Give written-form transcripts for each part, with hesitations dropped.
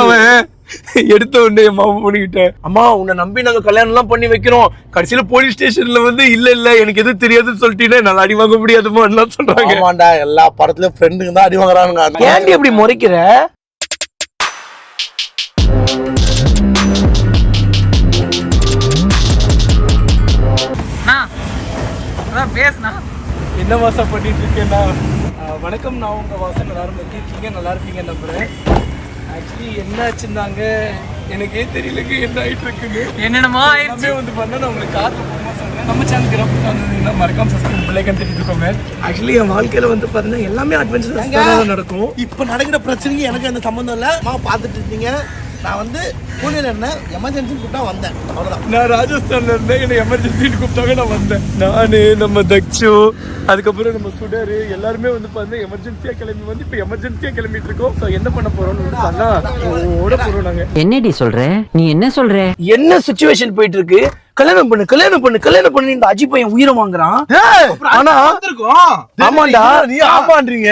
அவன் எடுத்த உடனே என் மாமா பண்ணிக்கிட்டேன், அம்மா உன்னை நம்பி நாங்க கல்யாணம் எல்லாம் பண்ணி வைக்கிறோம், கடைசியில போலீஸ் ஸ்டேஷன்ல வந்து இல்ல எனக்கு எதுவும் தெரியாதுன்னு சொல்லிட்டீங்கன்னா நல்லா அடி வாங்க முடியாதுமா எல்லாம் சொல்றாங்க. ஆமாண்டா, எல்லா படத்துலயும் ஃப்ரெண்டுங்க தான் அடி வாங்குறானுங்க. ஏன்டி அப்படி முறைக்கிற? என்ன வாசம் பண்ணிட்டு இருக்கேன்னா, வணக்கம், நான் உங்க வாசன். எல்லாரும் எப்படி இருக்கீங்க? நல்லா இருப்பீங்க நம்புறேன். ஆக்சுவலி என்ன ஆச்சுன்னாங்க எனக்கே தெரியலங்க என்ன ஆயிட்டு இருக்குன்னு. என்னென்னமோ ஆயிடுச்சு வந்து பண்ண நான் உங்களுக்கு கார்ல போகும்போது சொன்னேன். நம்ம சேனலுக்கு ரொம்ப வந்ததுன்னா மறக்காம சப்ஸ்கிரைப் பிள்ளைக்கு தெரிவித்து இருக்கோங்க. ஆக்சுவலி என் வாழ்க்கையில வந்து பாத்தீங்கன்னா எல்லாமே அட்வென்ச்சர்ஸ் தான் நடக்கும். இப்ப நடக்கிற பிரச்சனைக்கு எனக்கு அந்த சம்பந்தம் இல்ல. பாத்துட்டு இருக்கீங்க, நான் வந்து பூனேல இருந்தேன், எமர்ஜென்சி கூப்பிட்டா வந்தேன், அவ்வளவுதான். நான் ராஜஸ்தான்ல இருந்தேன், என்ன எமர்ஜென்சின்னு கூப்பிட்டாங்க, நான் வந்தேன். நானு, நம்ம தக்ஷு, அதுக்கப்புறம் நம்ம சுடரு எல்லாருமே வந்து பாத்தீங்கன்னா எமர்ஜென்சியா கிளம்பி வந்து இப்ப எமர்ஜென்சியா கிளம்பிட்டு இருக்கோம். ஸோ என்ன பண்ண போறோம்னு ஓட போறோம் நாங்க. என்னடி சொல்ற நீ? என்ன சொல்ற? என்ன சிச்சுவேஷன் போயிட்டு இருக்கு? கல்யாணம் பண்ணு இந்த அஜி பையன் உயிரை வாங்குறான். ஆனா ஆமாண்டா, நீ ஆமான்றீங்க.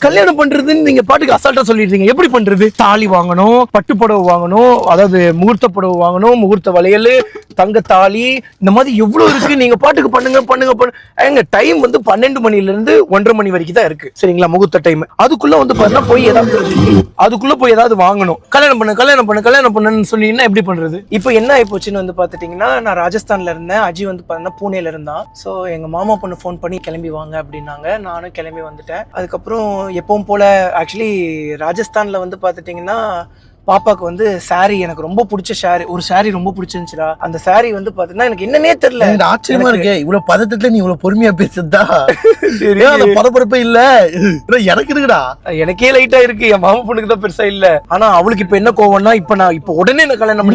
கல்யாணம் பண்றதுன்னு நீங்க பாட்டுக்கு அசால்ட்டா சொல்லிடுறீங்க. எப்படி பண்றது? தாலி வாங்கணும், பட்டு புடவை வாங்கணும், அதாவது முகூர்த்த புடவை வாங்கணும், முகூர்த்த வளையல், தங்க தாலி, இந்த மாதிரி எவ்வளவு இருக்கு. நீங்க பாட்டுக்கு பண்ணுங்க. எங்க டைம் வந்து 12 மணில இருந்து 1:30 மணி வரைக்கும் தான் இருக்கு, சரிங்களா? முகூர்த்த டைம். அதுக்குள்ள வந்து பாத்தீங்கன்னா போய் ஏதாவது வாங்கணும். கல்யாணம் பண்ணுன்னு சொன்னீங்கன்னா எப்படி பண்றது? இப்போ என்ன ஆயிப்போச்சுன்னு வந்து பாத்துட்டீங்கன்னா, நான் ராஜஸ்தான்ல இருந்தேன், அஜி வந்து பாத்தீங்கன்னா பூனேல இருந்தான். சோ எங்க மாமா பொண்ணு ஃபோன் பண்ணி கிளம்பி வாங்க அப்படின்னாங்க. நானும் கிளம்பி வந்துட்டேன். அதுக்கப்புறம் எப்பவும் போல ஆக்சுவலி ராஜஸ்தான்ல வந்து பாத்துட்டீங்கன்னா பாப்பாக்கு வந்து சாரி, எனக்கு ரொம்ப பிடிச்ச ஒரு சாரி ரொம்ப பிடிச்சிருந்துச்சுடா. அந்த சாரி வந்து பாத்தீங்கன்னா எனக்கு என்னன்னே தெரியல. ஆச்சரியமா இருக்கு, இவ்வளவு பதட்டத்துல நீ இவ்வளவு பொறுமையா பேசுறதா? பரபரப்பே இல்ல எனக்கு இருக்குடா. எனக்கே லைட்டா இருக்கு, என் மாமா பொண்ணுக்கு தான் பெருசா இல்ல. ஆனா அவளுக்கு இப்ப என்ன கோவம்னா, இப்ப உடனே கல்யாணம்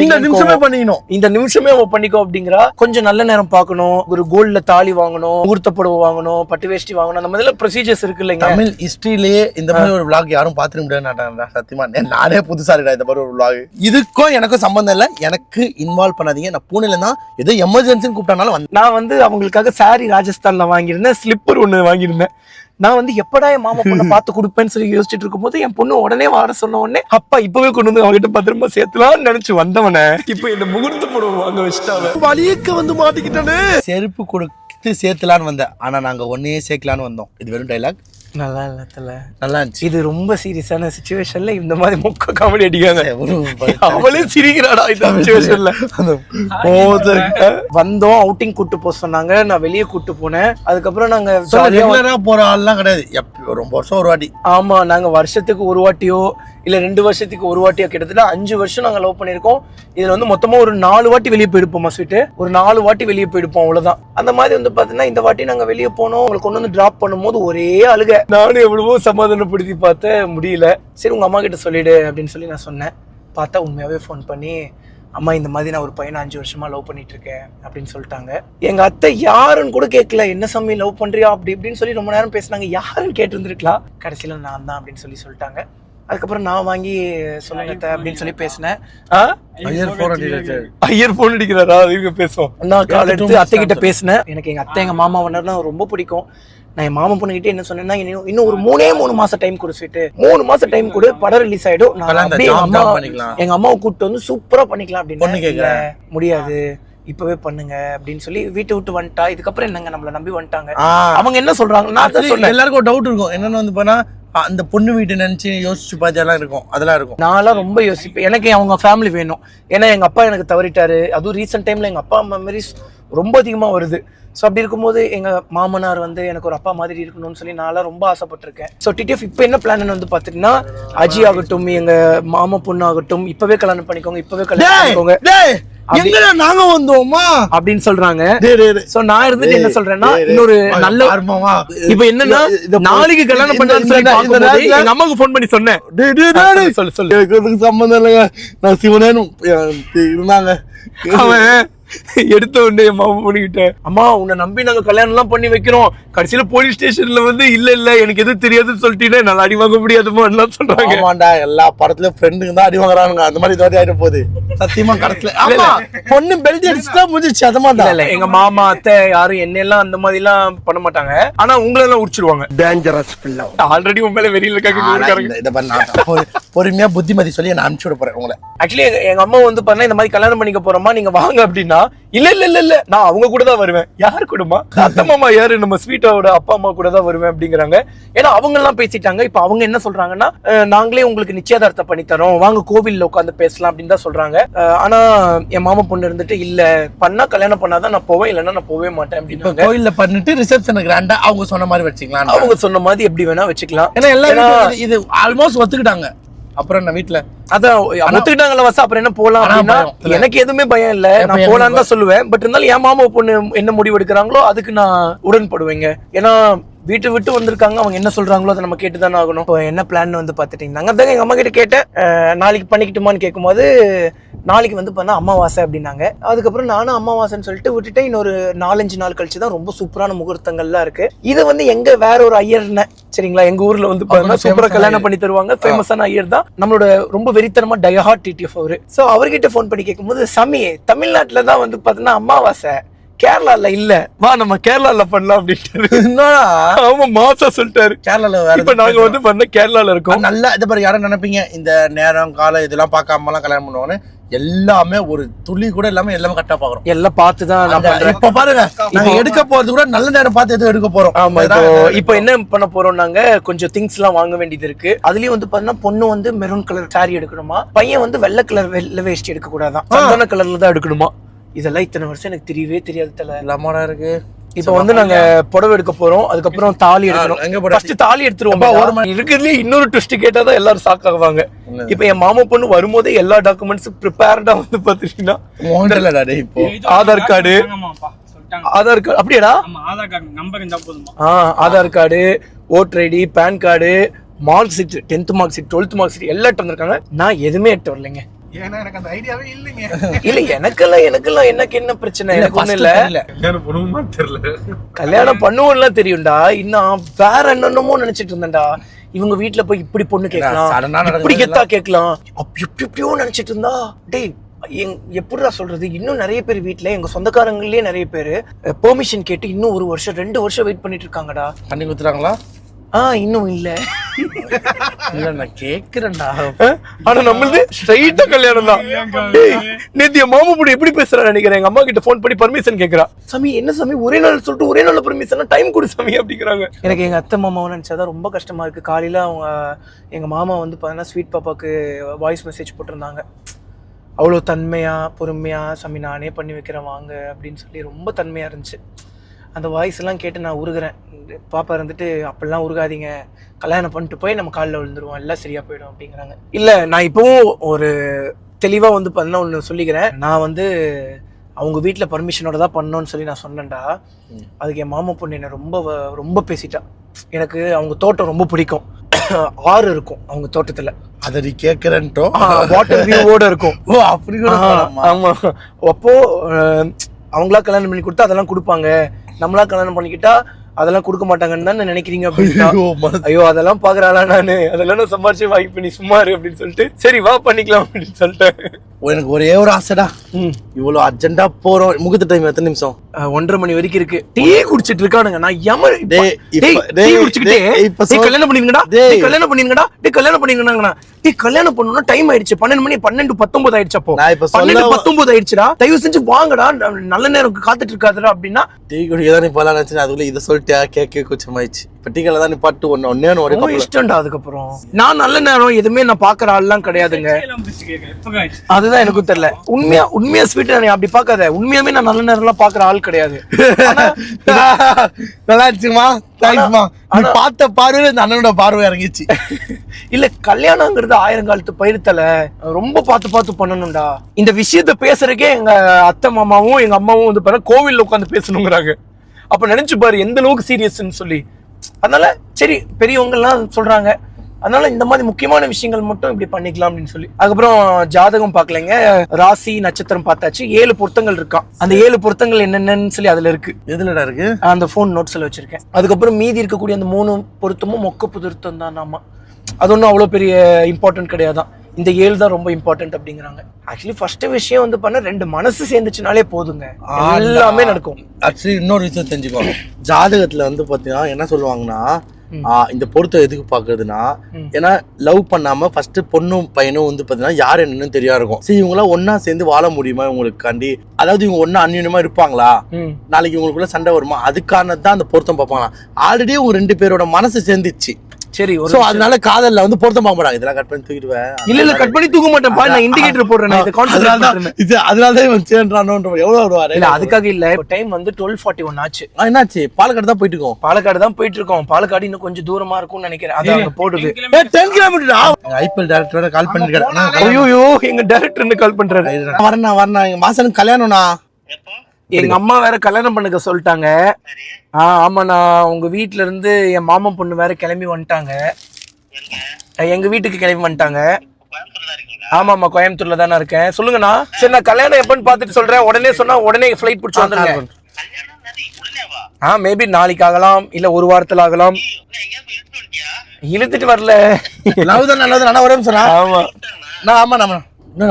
பண்ணி இந்த நிமிஷமே அவ பண்ணிக்கோ அப்படிங்கிறா. கொஞ்சம் நல்ல நேரம் பாக்கணும், ஒரு கோல்ட்ல தாலி வாங்கணும், முகூர்த்த புடவை வாங்கணும், பட்டு வேஷ்டி வாங்கணும், அந்த மாதிரி ப்ரொசீஜர்ஸ் இருக்கு இல்லைங்க. தமிழ் ஹிஸ்டரியிலேயே இந்த மாதிரி ஒரு vlog யாரும் பாத்துக்க முடியாது. சத்தியமா நானே புதுசா இதுக்கும் எனக்கும் சம்பந்தம் இல்ல, எனக்கு இன்வால்வ் பண்ணாதீங்க. நான் பூனேல தான் ஏதோ எமர்ஜென்சின்னு கூப்பிட்டனால வந்து நான் வந்து அவங்களுக்காக சாரி ராஜஸ்தான்ல வாங்கியிருந்தேன், ஸ்லிப்பர் ஒண்ணு வாங்கியிருந்தேன். நான் வந்து எப்படா என் மாமா பொண்ணை பார்த்து கொடுப்பேன்னு சொல்லி யோசிச்சுட்டு இருக்கும் போது என் பொண்ணு உடனே வர சொன்ன உடனே அப்பா இப்பவே கொண்டு வந்து அவங்ககிட்ட பத்திரமா சேர்த்துலாம்னு நினைச்சு வந்தவன இப்ப இந்த முகூர்த்த புடவை வாங்க வச்சுட்டாங்க. வலியக்க வந்து மாட்டிக்கிட்டானே. செருப்பு கொடுத்து சேர்த்துலான்னு வந்தேன், ஆனா நாங்க ஒன்னே சேர்க்கலான்னு வந்தோம். இது வெறும் டைலாக். நல்லா இருந்துச்சு. இது ரொம்ப சீரியஸான சிச்சுவேஷன்ல இந்த மாதிரி மொக்க காமெடி அடிக்காங்க. அவளே சிரிக்கிறாடா இந்த சிச்சுவேஷன்ல. வந்தோம், அவுட்டிங் கூட்டு போக சொன்னாங்க, நான் வெளியே கூட்டு போனேன். அதுக்கப்புறம் நாங்க போற ஆள்லாம் கிடையாது, ரொம்ப வருஷம் ஒரு வாட்டி. ஆமா, நாங்க வருஷத்துக்கு ஒரு வாட்டியோ இல்ல 2 வருஷத்துக்கு ஒரு வாட்டியோ, கிட்டத்தட்ட 5 வருஷம் நாங்க லவ் பண்ணிருக்கோம். இதுல வந்து மொத்தமா ஒரு 4 வாட்டி வெளியே போயிருப்போம். மஸ்விட்டு ஒரு 4 வாட்டி வெளியே போயிருப்போம், அவ்வளவுதான். அந்த மாதிரி வந்து பாத்தீங்கன்னா இந்த வாட்டி நாங்க வெளியே போனோம். உங்களுக்கு கொண்டு வந்து டிராப் பண்ணும்போது ஒரே அழுக. நானும் எவ்வளவோ சமாதானப்படுத்தி பார்த்தேன், முடியல. சரி உங்க அம்மா கிட்ட சொல்லிடு அப்படின்னு சொல்லி நான் சொன்னேன். பார்த்தா உண்மையாவே ஃபோன் பண்ணி, அம்மா இந்த மாதிரி நான் ஒரு பையனை 5 வருஷமா லவ் பண்ணிட்டு இருக்கேன் அப்படின்னு சொல்லிட்டாங்க. எங்க அத்தை யாருன்னு கூட கேட்கல, என்ன சாமி லவ் பண்றியா அப்படி இப்படின்னு சொல்லி ரொம்ப நேரம் பேசினாங்க. யாருன்னு கேட்டு இருந்திருக்கலாம். கடைசியில நான் தான் அப்படின்னு சொல்லிட்டாங்க. அதுக்கப்புறம் நான் வாங்கி சொல்லுங்க அப்படின்னு சொல்லி பேசினேன். ஐயர் போன் அடிக்கிறாரா? இவங்க பேசுவோம். நான் கால் எடுத்து அத்தை கிட்ட பேசினேன். எனக்கு எங்க அத்தை எங்க மாமா வந்தா ரொம்ப பிடிக்கும். நான் என் மாமா பொண்ணுகிட்ட என்ன சொன்னேன்னா, இன்னும் ஒரு 3 மாசம் டைம் கொடு, ஸ்வீட்டு 3 மாசம் டைம் கொடு, படம் ரிலீஸ் ஆயிடும், எங்க அம்மாவை கூப்பிட்டு வந்து சூப்பரா பண்ணிக்கலாம் அப்படின்னு. முடியாது, இப்பவே பண்ணுங்க அப்படின்னு சொல்லி வீட்டை விட்டு வந்துட்டா. இதுக்கப்புறம் என்னங்க நம்மள நம்பி வந்துட்டாங்க. அவங்க என்ன சொல்றாங்க, நான் தான் சொன்னேன். எல்லாருக்கும் டவுட் இருக்கும், என்னன்னு வந்து போனா அந்த பொண்ணு வீட்டை நினைச்சு யோசிச்சு பார்த்தெல்லாம் இருக்கும், அதெல்லாம் இருக்கும். நான்லாம் ரொம்ப யோசிப்பேன். எனக்கு அவங்க ஃபேமிலி வேணும். ஏன்னா எங்க அப்பா எனக்கு தவறிட்டாரு. அதுவும் ரீசெண்ட் டைம்ல எங்க அப்பா மெமரிஸ் ரொம்ப அதிகமா வருது. ஸோ அப்படி இருக்கும்போது எங்க மாமனார் வந்து எனக்கு ஒரு அப்பா மாதிரி இருக்கணும்னு சொல்லி நான்லாம் ரொம்ப ஆசைப்பட்டிருக்கேன். ஸோ டிடிஎஃப் இப்போ என்ன பிளான் வந்து பாத்தீங்கன்னா, அஜி ஆகட்டும், எங்க மாமா பொண்ணு ஆகட்டும், இப்பவே கல்யாணம் பண்ணிக்கோங்க, இப்பவே கல்யாணம் பண்ணிக்கோங்க நாங்க வந்தோமா அப்படின்னு சொல்றாங்க. சோ நான் இருந்துட்டு என்ன சொல்றேன்னா, இன்னொரு நல்ல இப்ப என்னன்னா, நாளைக்கு கல்யாணம் பண்றேன்னு சொல்லி எங்க அம்மாவுக்கு போன் பண்ணி சொன்னேன். சொல்லு சம்பந்தம் இல்லைங்க, நான் சிவனேனும் இருந்தாங்க. அவன் எடுத்த உடனே என் மாமா பண்ணிக்கிட்டேன், அம்மா உன்னை நம்பி நாங்க கல்யாணம் எல்லாம் பண்ணி வைக்கிறோம், கடைசியில போலீஸ் ஸ்டேஷன்ல வந்து இல்ல எனக்கு எதுவும் தெரியாதுன்னு சொல்லிட்டீங்கன்னா நல்லா அடி வாங்க முடியாதுமா எல்லாம் சொல்றாங்க. ஆமாண்டா, எல்லா படத்துலயும் ஃப்ரெண்டுங்க தான் அடி வாங்குறானுங்க, அந்த மாதிரி ஆயிட்டு போகுது. சத்தியமா கடைசில ஆமா பொண்ணு பெல்ட் அடிச்சுட்டா முடிஞ்சிச்சு அது மாதிரி இல்ல எங்க மாமா அத்தை யாரும் என்னெல்லாம் அந்த மாதிரி எல்லாம் பண்ண மாட்டாங்க. ஆனா உங்களை எல்லாம் உடிச்சிருவாங்க. டேஞ்சரஸ் பிள்ளை ஆல்ரெடி உன் மேல வெறியில இருக்காங்க. பொறுமையா புத்திமதி சொல்லி நான் அனுப்பிச்சு விட போறேன் உங்களை. ஆக்சுவலி எங்க அம்மா வந்து பண்ணா இந்த மாதிரி கல்யாணம் பண்ணிக்க போறோமா நீங்க வாங்க அப்படின்னா இல்ல இல்ல இல்ல இல்ல நான் அவங்க கூட தான் வருவேன். யாரு கூடமா? அத்தை மாமா யாரு? நம்ம ஸ்வீட்டாவோட அப்பா அம்மா கூட தான் வருவேன் அப்படிங்கிறாங்க. ஏன்னா அவங்க எல்லாம் பேசிட்டாங்க. இப்ப அவங்க என்ன சொல்றாங்கன்னா நாங்களே உங்களுக்கு நிச்சயதார்த்தம் பண்ணி தரோம், வாங்க கோவில்ல உட்காந்து பேசலாம் அப்படின்னு தான் சொல்றாங்க. ஆனா என் மாமா பொண்ணு இருந்துட்டு இல்ல பண்ணா கல்யாணம் பண்ணாதான் நான் போவேன், இல்லைன்னா நான் போவே மாட்டேன் அப்படின்னு கோயில்ல பண்ணிட்டு ரிசப்ஷன் கிராண்டா அவங்க சொன்ன மாதிரி வச்சுக்கலாம். அவங்க சொன்ன மாதிரி எப்படி வேணா வச்சுக்கலாம். ஏன்னா எல்லாரும் இது ஆல்மோஸ்ட் ஒத்துக்கிட்டாங்க. அப்புறம் நான் வீட்டுல அதான் ஒத்துக்கிட்டாங்களா வசா அப்புறம் என்ன போலாம் அப்படின்னா எனக்கு எதுவுமே பயம் இல்ல, நான் போலான்னு தான் சொல்லுவேன். பட் இருந்தாலும் என் மாமா பொண்ணு என்ன முடிவு எடுக்கிறாங்களோ அதுக்கு நான் உடன்படுவேங்க. ஏன்னா வீட்டு விட்டு வந்திருக்காங்க, அவங்க என்ன சொல்றாங்களோ அதை நம்ம கேட்டுதானே ஆகணும். இப்போ என்ன பிளான் வந்து பாத்துட்டீங்கன்னா அதான் எங்க அம்மா கிட்ட கேட்டேன் நாளைக்கு பண்ணிக்கிட்டுமான்னு கேட்கும்போது நாளைக்கு வந்து பண்ணா அமாவாசை அப்படின்னாங்க. அதுக்கப்புறம் நானும் அமாவாசைன்னு சொல்லிட்டு விட்டுட்டேன். இன்னொரு 4-5 நாள் கழிச்சு தான் ரொம்ப சூப்பரான முகூர்த்தங்கள்லாம் இருக்கு. இது வந்து எங்க வேற ஒரு ஐயர்னு சரிங்களா, எங்க ஊர்ல வந்து சூப்பரா கல்யாணம் பண்ணி தருவாங்க. ஃபேமஸான ஐயர் தான், நம்மளோட ரொம்ப வெறித்தனமா டயஹார்ட் டிடிஎஃப் அவரு. சோ அவர்கிட்ட போன் பண்ணி கேட்கும்போது சாமி தமிழ்நாட்டுல தான் வந்து பாத்தீங்கன்னா அமாவாசை, கேரளால இல்ல, வா நம்ம கேரளால பண்ணலாம் அப்படின்ட்டு. ஆமா மாசா சொல்லிட்டாரு. கேரளால இப்ப நாங்க வந்து பண்ண கேரளால இருக்கோம். நல்லா இது பாரு யாரும் நினைப்பீங்க இந்த நேரம் காலம் இதெல்லாம் பார்க்காம எல்லாம் கல்யாணம் பண்ணுவாங்க. எல்லாமே ஒரு துளி கூட எல்லாமே கரெக்டா பாக்குறோம். எல்லாம் பார்த்துதான் நான் பண்றேன். இப்ப பாருங்க நாங்க எடுக்க போறது கூட நல்ல நேரம் பார்த்து எதுவும் எடுக்க போறோம். ஆமா இப்போ என்ன பண்ண போறோம், நாங்க கொஞ்சம் திங்ஸ் எல்லாம் வாங்க வேண்டியது இருக்கு. அதுலயும் வந்து பாத்தீங்கன்னா பொண்ணு வந்து மெரூன் கலர் சாரி எடுக்கணுமா, பையன் வந்து வெள்ளை கலர் வெள்ளை வேஷ்டி எடுக்க கூடாதான், சந்தன கலர்ல தான் எடுக்கணுமா. இதெல்லாம் இத்தனை வருஷம் எனக்கு தெரியவே தெரியாது. தல லமாடா இருக்கு. இப்ப வந்து நாங்க புடவை எடுக்க போறோம், அதுக்கப்புறம் தாலி எடுக்கணும். ஃபர்ஸ்ட் தாலி எடுத்துருவோம். இருக்கிறதுலயே இன்னொரு ட்விஸ்ட் கேட்டாதான் எல்லாரும் ஷாக் ஆகுவாங்க. இப்ப என் மாமா பொண்ணு வரும்போது எல்லா டாக்குமெண்ட்ஸும் ப்ரிப்பேர்டா வந்து பாத்தீங்கன்னா இப்போ ஆதார் கார்டு அப்படியாடா, Aadhaar card, voter ID, PAN card, mark sheet, 10th mark sheet, 12th mark sheet எல்லாம் எடுத்து வந்திருக்காங்க. நான் எதுவுமே எடுத்து வரலைங்க. எனக்கு அந்த ஐடியாவே இல்லைங்க. இல்ல எனக்கெல்லாம் எனக்கு என்ன பிரச்சனை, எனக்கு ஒண்ணு இல்ல. கல்யாணம் பண்ணுவோம்லாம் தெரியும்டா, இன்னும் வேற என்னென்னமோ நினைச்சிட்டு இருந்தேன்டா. இவங்க வீட்டுல போய் இப்படி பொண்ணு கேட்கலாம், இப்படி கெத்தா கேட்கலாம், எப்படியோ நினைச்சிட்டு இருந்தா டேய் எப்படிடா சொல்றது. இன்னும் நிறைய பேர் வீட்டுல எங்க சொந்தக்காரங்களே நிறைய பேரு பெர்மிஷன் கேட்டு இன்னும் 1 வருஷம் 2 வருஷம் வெயிட் பண்ணிட்டு இருக்காங்கடா. பண்ணி கொடுத்துறாங்களா? இன்னும் இல்ல. நான் கேக்குறேன்டா. ஆனா நம்மளது ஸ்ட்ரைட்டா கல்யாணம் தான். நேத்திய மாமா கூட எப்படி பேசுறா நினைக்கிறேன். எங்க அம்மா கிட்ட போன் பண்ணி பர்மிஷன் கேக்குறா. சாமி என்ன சாமி ஒரே நாள் சொல்லிட்டு ஒரே நாள் பர்மிஷன் டைம் கொடு சாமி அப்படிங்கிறாங்க. எனக்கு எங்க அத்தை மாமாவை நினைச்சாதான் ரொம்ப கஷ்டமா இருக்கு. காலையில அவங்க எங்க மாமா வந்து பாத்தீங்கன்னா ஸ்வீட் பாப்பாக்கு வாய்ஸ் மெசேஜ் போட்டிருந்தாங்க. அவ்வளோ தன்மையா பொறுமையா சாமி நானே பண்ணி வைக்கிறேன் வாங்க அப்படின்னு சொல்லி ரொம்ப தன்மையா இருந்துச்சு. அந்த வாய்ஸ் எல்லாம் கேட்டு நான் உருகிறேன். பாப்பா இருந்துட்டு அப்படிலாம் உருகாதீங்க, கல்யாணம் பண்ணிட்டு போய் நம்ம காலில் விழுந்துருவோம், எல்லாம் சரியா போயிடும் அப்படிங்கிறாங்க. இல்ல நான் இப்பவும் ஒரு தெளிவா வந்து பண்ண ஒன்று சொல்லிக்கிறேன். நான் வந்து அவங்க வீட்டுல பர்மிஷனோட தான் பண்ணோன்னு சொல்லி நான் சொன்னேன்டா. அதுக்கு என் மாமா பொண்ணு என்ன ரொம்ப ரொம்ப பேசிட்டா. எனக்கு அவங்க தோட்டம் ரொம்ப பிடிக்கும். ஆறு இருக்கும் அவங்க தோட்டத்துல. அத நீ கேக்குறேன்ட்டோ வாட்டர் வியூவோட இருக்கும். ஓ அப்படி கூட. ஆமா அப்போ அவங்களா கல்யாணம் பண்ணி கொடுத்தா அதெல்லாம் கொடுப்பாங்க, நம்மளா கல்யாணம் பண்ணிக்கிட்டா அதெல்லாம் கொடுக்க மாட்டாங்கன்னு தான் நினைக்கிறீங்க அப்படின்னா, ஐயோ அதெல்லாம் பாக்குறாளா நானு, அதெல்லாம் நான் சம்பாரிச்சு வாங்கி பண்ணி சும்மாரு அப்படின்னு சொல்லிட்டு சரி வா பண்ணிக்கலாம் அப்படின்னு சொல்லிட்டேன். எனக்கு ஒரே ஒரு ஆசைடா, இவ்வளவு அர்ஜென்டா போறோம். முகூர்த்த டைம் எத்தனை நிமிஷம்? 1:30 மணி வரைக்கும் இருக்கு. டீ குடிச்சிட்டு இருக்கானுங்க. நான் கல்யாணம் பண்ணிருங்கடா, கல்யாணம் பண்ணிருங்கடா, கல்யாணம் பண்ணிருங்கடா. கல்யாணம் பண்ணணும்னா டைம் ஆயிடுச்சு. 12 மணி 12:19 ஆயிடுச்சு. அப்போ 12:19 ஆயிடுச்சுடா. தயவு செஞ்சு வாங்கடா, நல்ல நேரம் காத்துட்டு இருக்காதுடா அப்படின்னா டீ குடிக்கதான் நீ போலாம் நினைச்சேன். அதுக்குள்ள இதை சொல்லிட்டியா கேட்க கூச்சமாயிடுச்சு. இப்ப டீ கல்ல தான் நீ பாட்டு ஒன்னே இஷ்டம்டா. அதுக்கப்புறம் நான் நல்ல நேரம் எதுவுமே நான் பாக்குற ஆள்லாம் கிடையாதுங்க. அதுதான் எனக்கும் தெரியல. உண்மையா ஸ்வீட் நான் அப்படி பாக்காத. உண்மையாவே நான் நல்ல நேரம் எல்லாம் பாக்குற ஆள் கிடையாது. நல்லா இருந்துச்சுமா, தேங்க்ஸ்மா. நீ பார்த்த பார்வை இந்த அண்ணனோட பார்வை இறங்கிச்சு. இல்ல கல்யாணங்கிறது 1000 காலத்து பயிர்த்தல, ரொம்ப பார்த்து பண்ணணும்டா. இந்த விஷயத்த பேசுறதுக்கே எங்க அத்தை மாமாவும் எங்க அம்மாவும் வந்து பாரு கோவில்ல உட்காந்து பேசணுங்கிறாங்க. அப்ப நினைச்சு பாரு எந்த அளவுக்கு சீரியஸ்ன்னு சொல்லி. அதனால சரி பெரியவங்க எல்லாம் சொல்றாங்க, அதனால இந்த மாதிரி முக்கியமான விஷயங்கள் மட்டும் இப்படி பண்ணிக்கலாம் அப்படின்னு சொல்லி. அதுக்கப்புறம் ஜாதகம் பார்க்கலைங்க, ராசி நட்சத்திரம் பார்த்தாச்சு. 7 பொருத்தங்கள் இருக்கான். அந்த 7 பொருத்தங்கள் என்னென்னு சொல்லி அதுல இருக்கு. எதுலடா இருக்கு? அந்த போன் நோட்ஸ்ல வச்சிருக்கேன். அதுக்கப்புறம் மீதி இருக்கக்கூடிய அந்த 3 பொருத்தமும் மொக்க பொருத்தம் தான். ஆமா அது ஒன்றும் அவ்வளோ பெரிய இம்பார்ட்டன்ட் கிடையாதான். இந்த 7 தான் ரொம்ப இம்பார்ட்டன்ட் அப்படிங்கிறாங்க. ஆக்சுவலி ஃபர்ஸ்ட் விஷயம் வந்து பண்ண 2 மனசு சேர்ந்துச்சுனாலே போதுங்க, எல்லாமே நடக்கும். ஆக்சுவலி இன்னொரு விஷயம் தெரிஞ்சுக்கோ, ஜாதகத்துல வந்து பாத்தீங்கன்னா என்ன சொல்லுவாங்கன்னா, இந்த பொருத்தம் எதுக்கு பாக்குறதுன்னா, ஏன்னா லவ் பண்ணாம ஃபர்ஸ்ட் பொண்ணும் பையனும் வந்து பாத்தீங்கன்னா யார் என்னன்னு தெரியா இருக்கும். சரி இவங்க எல்லாம் ஒன்னா சேர்ந்து வாழ முடியுமா இவங்களுக்காண்டி, அதாவது இவங்க ஒன்னா அந்யூன்யமா இருப்பாங்களா, நாளைக்கு இவங்களுக்குள்ள சண்டை வருமா, அதுக்கானதான் அந்த பொருத்தம் பார்ப்பாங்களா. ஆல்ரெடி உங்க 2 பேரோட மனசு சேர்ந்துச்சு. சரி, சோ அதனால காதல்ல வந்து பொருத்தம் பார்க்க மாட்டாங்க. இதெல்லாம் கட் பண்ணி தூக்கிடுவேன். இல்ல கட் பண்ணி தூக்க மாட்டேன்ப்பா, நான் இண்டிகேட்டர் போடுறேன். நான் இத கான்சென்ட்ரேட் பண்றேன். அதனாலதான் இவன் சேன்றானோன்ற எவ்வளவு வருவாரு. இல்ல அதுக்காக இல்ல, டைம் வந்து 12:41 ஆச்சு. என்னாச்சு? பாலக்காடு தான் போயிட்டு இருக்கோம். பாலக்காடு தான் போயிட்டு இருக்கோம். பாலக்காடு இன்னும் கொஞ்சம் தூரமா இருக்கும்னு நினைக்கிறேன். அது அங்க போடுது 10 கிலோமீட்டர். ஐபிஎல் டைரக்டரோட கால் பண்ணிருக்காரு. ஐயோ, எங்க டைரக்டர் கால் பண்றாரு. வரணும் எங்க மாசனுக்கு கல்யாணம்னா. எங்க அம்மா வேற கல்யாணம் பண்ணுக்க சொல்லிட்டாங்க. ஆமா, நான் உங்க வீட்ல இருந்து என் மாமா பொண்ணு வேற கிளம்பி வந்துட்டாங்க. எங்க வீட்டுக்கு கிளம்பி வந்துட்டாங்க. ஆமாமா, கோயம்புத்தூர்ல தானே இருக்கேன். சொல்லுங்கண்ணா. சரி, நான் கல்யாணம் எப்பன்னு பாத்துட்டு சொல்றேன். உடனே சொன்னா உடனே ஃபிளைட் பிடிச்சு வந்துருங்க. மேபி நாளைக்கு ஆகலாம், இல்ல ஒரு வாரத்துல ஆகலாம். இழுத்துட்டு வரல. நல்லது ஒரே சொன்னா. ஆமா ஆமா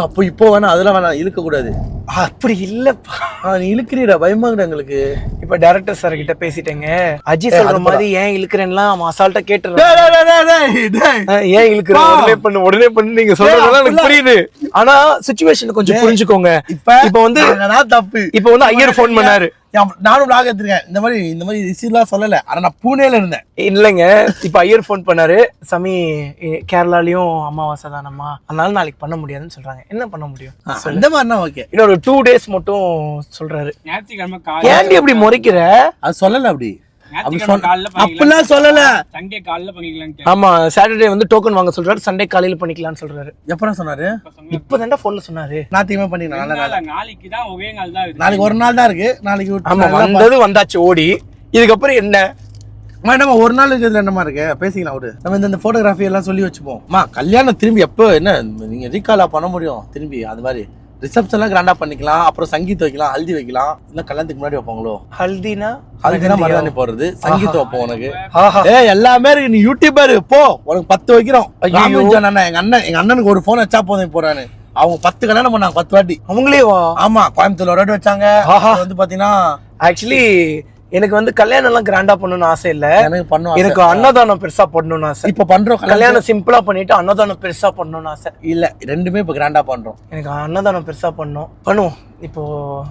அப்போ இப்போ வேணா அதெல்லாம் வேணாம், இழுக்க கூடாது. அப்படி இல்லப்பா, நீ இழுக்கிறீடா, பயமாங்கடா எங்களுக்கு. இப்ப டைரக்டர் சார் கிட்ட பேசிட்டேங்க. அஜி சொல்ற மாதிரி ஏன் இழுக்கிறேன்னா அவன் அசால்ட்டா கேட்டுறான். ஏன் இழுக்கிறேன், உடனே பண்ணு நீங்க சொல்றதெல்லாம் எனக்கு புரியுது. ஆனா சிச்சுவேஷன் கொஞ்சம் புரிஞ்சுக்கோங்க. இப்ப வந்து தப்பு. இப்ப வந்து ஐயர் போன் பண்ணாரு. நானும் லாக் எடுத்துருக்கேன். இந்த மாதிரி ரிசீவ்லாம் சொல்லல. ஆனா நான் பூனேல இருந்தேன். இல்லைங்க, இப்ப ஐயர் போன் பண்ணாரு. சாமி, கேரளாலயும் அமாவாசை தானம்மா, அதனால நாளைக்கு பண்ண முடியாதுன்னு சொல்றாங்க. என்ன பண்ண முடியும்? இந்த மாதிரினா ஓகே. இன்னொரு 2 days மட்டும் சொல்றாரு. ஏன்டி அப்படி முறைக்கிற? அது சொல்லல அப்படி. அப்படிலாம் சொல்லல. ஆமா, சாட்டர்டே வந்து டோக்கன் வாங்க சொல்றாரு, சண்டே காலையில பண்ணிக்கலாம்னு சொல்றாரு. எப்ப சொன்னாரு? இப்பதான்டா போன்ல சொன்னாரு. நாளைக்கு ஒரு நாள் தான் இருக்கு. நாளைக்கு வந்தாச்சு ஓடி. இதுக்கப்புறம் என்ன மேடம், ஒரு நாள் இருக்கிறதுல என்னமா இருக்கு, பேசிக்கலாம். அவரு நம்ம இந்த போட்டோகிராஃபி எல்லாம் சொல்லி வச்சுப்போம். கல்யாணம் திரும்பி எப்போ என்ன நீங்க ரீகாலா பண்ண முடியும் திரும்பி? அது மாதிரி ரிசப்ஷன் எல்லாம் கிராண்டா பண்ணிக்கலாம். அப்புறம் சங்கீத் வைக்கலாம், ஹல்தி வைக்கலாம். இல்ல கல்யாணத்துக்கு முன்னாடி வைப்பாங்களோ? ஹல்தினா மருதாணி போடுறது, சங்கீத் வைப்போம் உனக்கு. எல்லாமே இருக்கு. நீ யூடியூபர் போ, உனக்கு 10 வைக்கிறோம். எங்க அண்ணனுக்கு ஒரு போன் வச்சா போதும் போறான்னு. அவங்க 10 கல்யாணம் பண்ணாங்க, 10 வாட்டி. அவங்களே வா? ஆமா, கோயம்புத்தூர்ல ஒரு வாட்டி வச்சாங்க. வந்து பாத்தீங்கன்னா ஆக்சுவலி எனக்கு வந்து கல்யாணம் எல்லாம் கிராண்டா பண்ணணும்னு ஆசை இல்ல. எனக்கு அன்னதானம் பெருசா பண்ணணும்னு ஆசை. இப்ப பண்றோம். கல்யாணம் சிம்பிளா பண்ணிட்டு அன்னதானம் பெருசா பண்ணணும்னு ஆசை. இல்ல, ரெண்டுமே இப்ப கிராண்டா பண்றோம். எனக்கு அன்னதானம் பெருசா பண்ணுவோம். இப்போ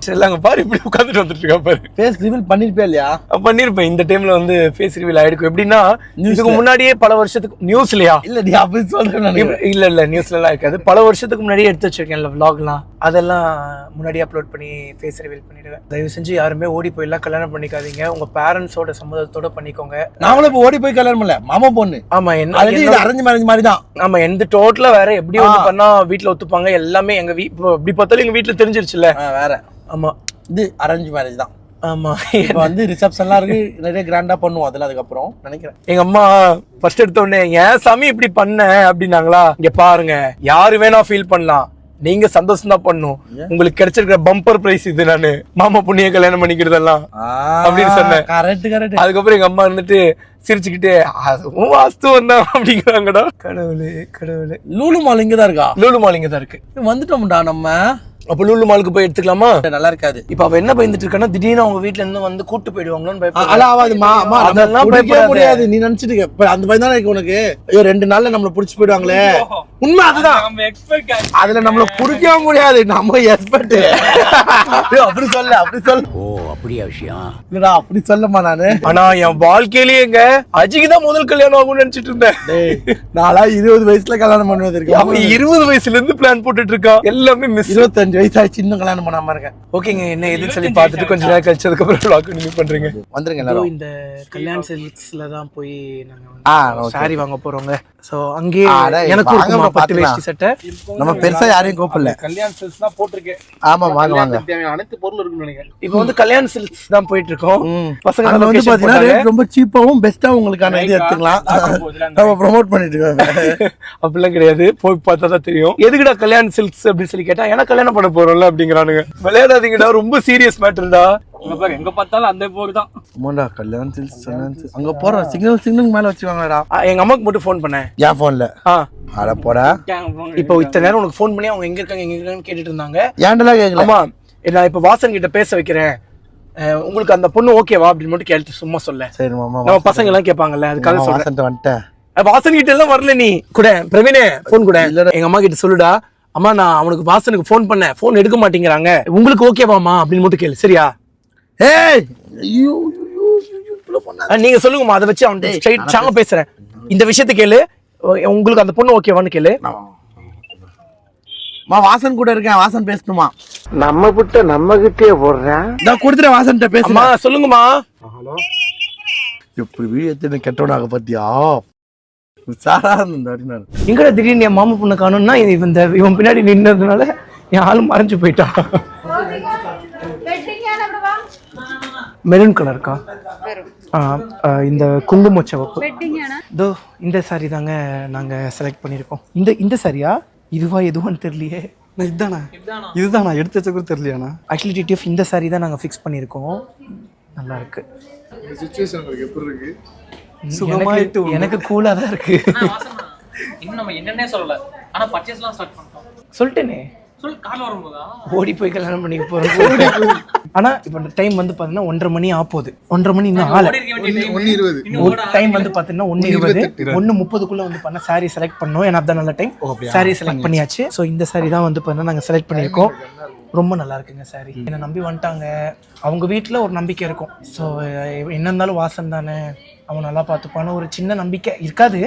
சரிங்க பாரு, இப்படி உட்காந்துட்டு வந்துட்டு இருக்கா பாரு. ஃபேஸ் ரிவீல் பண்ணிருப்பே இல்லையா? பண்ணிருப்பேன். இந்த டைம்ல வந்து ஃபேஸ் ரிவீல் ஆயிடுக்கும். எப்படின்னா இதுக்கு முன்னாடியே பல வருஷத்துக்கு நியூஸ்லயா இல்ல நீ அப்படி சொல்றேன். இல்ல நியூஸ்ல எல்லாம் இருக்காது. பல வருஷத்துக்கு முன்னாடியே எடுத்து வச்சிருக்கேன்ல vlogலாம், அதெல்லாம் முன்னாடியே அப்லோட் பண்ணி ஃபேஸ் ரிவீல் பண்ணிடுவேன். தயவு செஞ்சு யாருமே ஓடி போயெல்லாம் கல்யாணம் பண்ணிக்காதீங்க. உங்க பேரண்ட்ஸோட சம்மதத்தோட பண்ணிக்கோங்க. நாங்களும் இப்போ ஓடி போய் கல்யாணம் பண்ணல, மாமா பொண்ணு. ஆமா, என்ன அரேஞ்ச் மேரேஜ் மாதிரி தான். ஆமா, எந்த டோட்டலா வேற எப்படி வந்து பண்ணா வீட்டுல ஒத்துப்பாங்க எல்லாமே. எங்க இப்படி பார்த்தாலும் எங்க வீட்டுல தெரிஞ்சிருச்சுல வேற. ஆமா, இது அரேஞ்ச் மேரேஜ் தான். ஆமா, இப்போ வந்து ரிசப்ஷன்லாம் இருக்கு, நிறைய கிராண்டா பண்ணுவோம். அதெல்லாம் அதுக்கப்புறம் நினைக்கிறேன். எங்க அம்மா ஃபர்ஸ்ட் எடுத்த உடனே ஏன் சாமி இப்படி பண்ண அப்படின்னாங்களா. இங்க பாருங்க, யாரு வேணா ஃபீல் பண்ணலாம், நீங்க சந்தோஷம் தான் பண்ணும். உங்களுக்கு கிடைச்சிருக்கிற பம்பர் பிரைஸ் இது. நானு மாமா பொண்ணிய கல்யாணம் பண்ணிக்கிறதெல்லாம் அப்படின்னு சொன்னேன். கரெக்ட். அதுக்கப்புறம் எங்க அம்மா இருந்துட்டு சிரிச்சுக்கிட்டு அதுவும் வாஸ்துவம் தான் அப்படிங்கிறாங்கடா. கடவுளே. லூலு மால் இங்கதான் இருக்கா? லூலு மால் இங்கதான் இருக்கு. வந்துட்டோம்டா நம்ம. அப்ப லூலு மாலுக்கு போய் எடுத்துக்கலாமா? நல்லா இருக்காது. இப்ப அவ என்ன பயந்துட்டு இருக்கான்னா, திடீர்னு அவங்க வீட்டுல இருந்து வந்து கூட்டு போயிடுவாங்களோன்னு அதெல்லாம் முடியாது. நீ நினைச்சிட்டு அந்த மாதிரி தானே இருக்கு உனக்கு. ஐயோ 2 நாள்ல நம்மள புடிச்சு போயிடுவாங்களே. உண்மை அதுதான். அதுல நம்மள புடிக்க முடியாது, நம்ம எக்ஸ்பர்ட். அப்படி சொல்ல. ஓ அப்படியா விஷயம்? இல்லடா அப்படி சொல்லமா நானு. ஆனா என் வாழ்க்கையிலேயேங்க அஜிக்குதான் முதல் கல்யாணம் ஆகும்னு நினைச்சிட்டு இருந்தேன். நாளா 20 வயசுல கல்யாணம் பண்ணுவது இருக்கு. அவன் 20 வயசுல இருந்து பிளான் போட்டுட்டு இருக்கா. எல்லாமே மிஸ். 25 வயசு ஆயிடுச்சு, இன்னும் கல்யாணம் பண்ணாம இருக்கேன். ஓகேங்க, என்ன எதுன்னு சொல்லி பார்த்துட்டு கொஞ்ச நேரம் கழிச்சதுக்கு அப்புறம் vlog நீங்க பண்றீங்க. வந்துருங்க எல்லாரும். இந்த கல்யாண சில்க்ஸ்ல தான் போய் நாங்க சாரி வாங்க போறோங்க. சோ அங்கே எனக்கு ஒரு 10 வேஷ்டி சட்டை. நம்ம பெருசா யாரையும் கூப்பிடல. கல்யாண சில்க்ஸ் தான் போட்டுருக்கேன். ஆமா, வாங்க. அனைத்து பொருள் இருக்குன்னு நினைக்கிறேன். இப்போ வந்து கல்யாண சில்க்ஸ் தான் போயிட்டு இருக்கோம். பசங்க வந்து பாத்தீங்கன்னா ரேட் ரொம்ப சீப்பாவும் பெஸ்டா உங்களுக்கான இது எடுத்துக்கலாம். நம்ம ப்ரோமோட் பண்ணிட்டு இருக்கோம். அப்படிலாம் கிடையாது, போய் பார்த்தா தான் தெரியும். எதுக்குடா கல்யாண சில்க்ஸ் அப்படின்னு சொல்லி கேட்டா, ஏன்னா கல்யாணம் பண்ண பண்ண போறோம்ல அப்படிங்கிறானுங்க. விளையாடாதீங்கடா, ரொம்ப சீரியஸ் மேட்டர்டா. எங்க பார்த்தாலும் அந்த போர் தான். ஆமாடா கல்யாணத்தில் அங்க போற சிக்னல் மேல வச்சுவாங்கடா. எங்க அம்மாக்கு மட்டும் ஃபோன் பண்ணேன் என் போன்ல. அட போடா. இப்போ இத்தனை நேரம் உனக்கு ஃபோன் பண்ணி அவங்க எங்க இருக்காங்கன்னு கேட்டுட்டு இருந்தாங்க. ஏன்டா கேக்கல? ஆமா, நான் இப்ப வாசன் கிட்ட பேச வைக்கிறேன், உங்களுக்கு அந்த பொண்ணு ஓகேவா அப்படின்னு மட்டும் கேட்டு சும்மா சொல்ல. சரி மாமா, நம்ம பசங்க எல்லாம் கேட்பாங்கல்ல, அதுக்காக சொல்றேன். வந்துட்டேன். வாசன் கிட்ட எல்லாம் வரல. நீ கூட பிரவீனே போன் கூட எங்க அம்மா கிட்ட சொல்லுடா, அம்மா நான் அவனுக்கு வாசனுக்கு ஃபோன் பண்ணேன், ஃபோன் எடுக்க மாட்டேங்கிறாங்க, உங்களுக்கு ஓகேவாமா அப்படின்னு மட்டும் கேளு, சரியா? ஏய் நீங்க சொல்லுங்கம்மா, அதை வச்சு அவன் ஸ்ட்ரைட் சாங்க பேசுறேன். இந்த விஷயத்த கேளு, உங்களுக்கு அந்த பொண்ணு ஓகேவான்னு கேளு. வாசன் கூட இருக்கேன், வாசன் பேசணுமா? நம்ம கிட்ட நம்ம கிட்டே போடுறேன். நான் கொடுத்துறேன், வாசன் கிட்ட பேசுமா. சொல்லுங்கம்மா. எப்படி வீடு கெட்டவனாக பத்தியா சாரா இருந்தாரு. எங்கடா திடீர்னு என் மாமா பொண்ணு காணும்னா இவன் பின்னாடி நின்னதுனால என் ஆளும் மறைஞ்சு போயிட்டான். மெரூன் கலருக்கா? இந்த குங்கும சிவப்பு. இதோ இந்த சாரி தாங்க நாங்க செலக்ட் பண்ணிருக்கோம். இந்த சாரியா? இதுவா எதுவான்னு தெரியலையே. இதுதானா எடுத்து வச்ச கூட தெரியலையாண்ணா. ஆக்சுவலி டிடிஎஃப் இந்த சாரி தான் நாங்க ஃபிக்ஸ் பண்ணிருக்கோம். நல்லா இருக்கு. எனக்கு கூலா தான் இருக்கு. இன்னும் நம்ம என்னன்னே சொல்லல, ஆனா பர்ச்சேஸ்லாம் ஸ்டார்ட் பண்ணிட்டோம். சொல்லிட்டேனே, கார்ல வரும்போதா ஓடி போய் கல்யாணம் பண்ணிக்க போறோம். ஆனா இப்ப டைம் வந்து பாத்தீங்கன்னா 1:30 மணி ஆகுது. 1:30 மணி இன்னும் ஆகல. 1:20 டைம் வந்து பாத்தீங்கன்னா 1:20 1:30 வந்து பண்ண சாரி செலக்ட் பண்ணோம். ஏன்னா அதான் நல்ல டைம். சாரி செலக்ட் பண்ணியாச்சு. ஸோ இந்த சாரி தான் வந்து பாத்தீங்கன்னா நாங்க செலக்ட் பண்ணியிருக்கோம். ரொம்ப நல்லா இருக்குங்க சாரி. என்னை நம்பி வந்துட்டாங்க. அவங்க வீட்டில் ஒரு நம்பிக்கை இருக்கும். ஸோ என்ன இருந்தாலும் வாசன் தானே, அவன் நல்லா பார்த்துப்பான்னு ஒரு சின்ன நம்பிக்கை இருக்காது,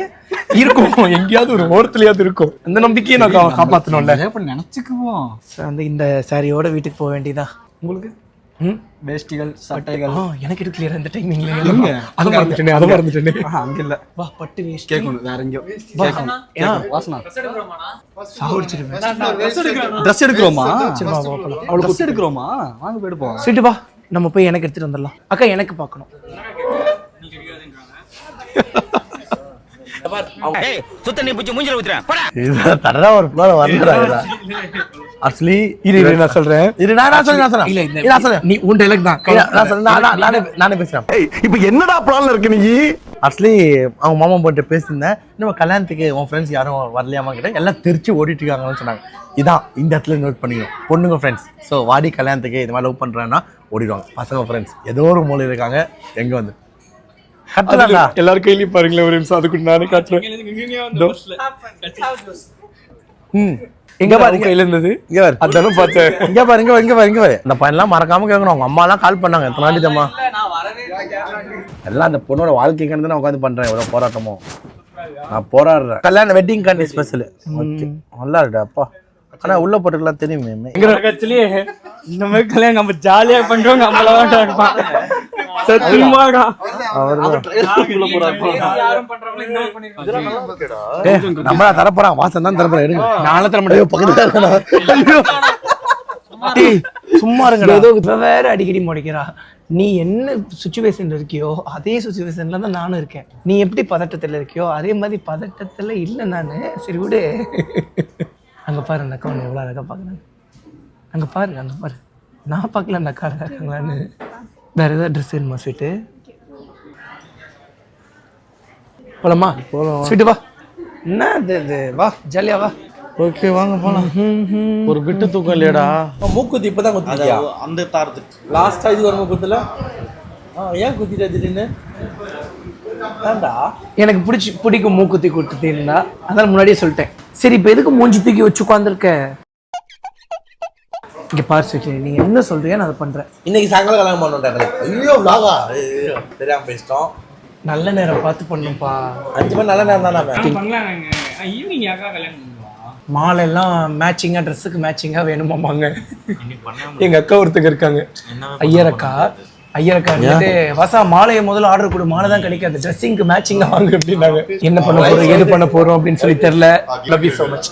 இருக்கும், எங்கேயாவது ஒரு ஓரத்துலயாவது இருக்கும். அந்த நம்பிக்கையை நான் காப்பாற்றணும்ல, நினைச்சுக்குவோம். அந்த இந்த சாரியோட வீட்டுக்கு போக வேண்டியதா. உங்களுக்கு வேஷ்டிகள் சட்டைகள் எனக்கு எடுக்கலையா இந்த டைமிங்ல? அதை மறந்துட்டேனே. அங்க இல்ல, வா பட்டு வேஷ்டி கேட்கணும், வேற எங்கேயோ வாசனா ட்ரெஸ் எடுக்கிறோமா? அவளுக்கு ட்ரெஸ் எடுக்கிறோமா? வாங்க போயிடுப்போம். சீட்டு வா, நம்ம போய் எனக்கு எடுத்துட்டு வந்துடலாம். அக்கா எனக்கு பார்க்கணும். ஆக்சுவலி நான் சொல்றேன், நீ உன் டைலாக் தான் நானே பேசுறேன். இப்ப என்னடா பிளான்ல இருக்கு நீ? ஆக்சுவலி அவங்க மாமா போட்டு பேசியிருந்தேன், நம்ம கல்யாணத்துக்கு உன் ஃப்ரெண்ட்ஸ் யாரும் வரலையாமா கிட்ட, எல்லாம் தெரிச்சு ஓடிட்டு இருக்காங்கன்னு சொன்னாங்க. இதான் இந்த இடத்துல நோட் பண்ணிக்கணும், பொண்ணுங்க ஃப்ரெண்ட்ஸ். ஸோ வாடி கல்யாணத்துக்கு இது மாதிரி லவ் பண்றேன்னா ஓடிடுவாங்க. பசங்க ஃப்ரெண்ட்ஸ் ஏதோ ஒரு மூலையில் இருக்காங்க, எங்க வந்து எல்லாரும் கையிலயும் பாருங்களேன் ஒரு நிமிஷம், அதுக்கு நானே காட்டுறேன். எங்க பாருங்க கையில இருந்தது, அதானே பார்த்தேன். இங்க பாரு இங்க பாரு. இந்த பையன்லாம் மறக்காம கேட்கணும். அவங்க அம்மா எல்லாம் கால் பண்ணாங்க, எத்தனை நாளைக்கு அம்மா எல்லாம் அந்த பொண்ணோட வாழ்க்கைக்கான நான் உட்காந்து பண்றேன். எவ்வளவு போராட்டமோ நான் போராடுறேன். கல்யாணம் வெட்டிங் காண்டி ஸ்பெஷல். ஓகே நல்லா இருக்கு அப்பா. ஆனா உள்ள போட்டுக்கலாம் தெரியுமே. இந்த மாதிரி கல்யாணம் நம்ம ஜாலியா பண்றோம். நம்ம தரப்போறான், வாசன் தான் தரப்போறான். எடுங்க, நாளை தர முடியும். சும்மா இருங்க, வேற அடிக்கடி முடிக்கிறா. நீ என்ன சுச்சுவேஷன்ல இருக்கியோ அதே சுச்சுவேஷன்ல தான் நானும் இருக்கேன். நீ எப்படி பதட்டத்துல இருக்கியோ அதே மாதிரி பதட்டத்துல இல்லை நானு. சரி விடு. அங்க பாரு அந்த அக்கா ஒன்று எவ்வளோ அழகா பார்க்குறாங்க. அங்க பாரு நான் பார்க்கல அந்த அக்கா இருக்காங்களான்னு. வேற ஏதாவது ட்ரெஸ் வேணுமா? ஸ்வீட்டு போலாமா? போலாம், ஸ்வீட்டு வா. என்ன இது வா, ஜாலியா வா. ஓகே வாங்க போலாம். ஒரு விட்டு தூக்கம் இல்லையடா. மூக்குத்தி இப்பதான் குத்திட்டியா? அந்த தாரத்துக்கு லாஸ்டா இது வரும்போது குத்துல ஏன் குத்திட்டா திடீர்னு? எனக்கு பிடிக்கும் மூக்குத்தி கொடுத்துட்டீங்களா, அதான் முன்னாடியே சொல்லிட்டேன். சரி இப்ப எதுக்கு மூஞ்சி தூக்கி வச்சு உட்காந்துருக்க? இங்க பாரு சுச்சி, நீங்க என்ன சொல்றீங்க நான் அதை பண்றேன். இன்னைக்கு சாயங்காலம் கல்யாணம் பண்ணுறாங்க. ஐயோ விலாகா தெரியாம பேசிட்டோம். நல்ல நேரம் பார்த்து பண்ணுப்பா. 5 மணி நல்ல நேரம் தானே. மாலை எல்லாம் மேட்சிங்கா, ட்ரெஸ்ஸுக்கு மேட்சிங்கா வேணுமாமாங்க. எங்க அக்கா ஒருத்தங்க இருக்காங்க, ஐயரக்கா வந்துட்டு வாசா மாலையை முதல்ல ஆர்டர் கொடு, மாலை தான் கிடைக்காது, ட்ரெஸ்ஸிங்க்கு மேட்சிங்கா வாங்க அப்படின்னாங்க. என்ன பண்ண போறோம் ஏது பண்ண போறோம் அப்படின்னு சொல்லி தெரியல. Love you so much.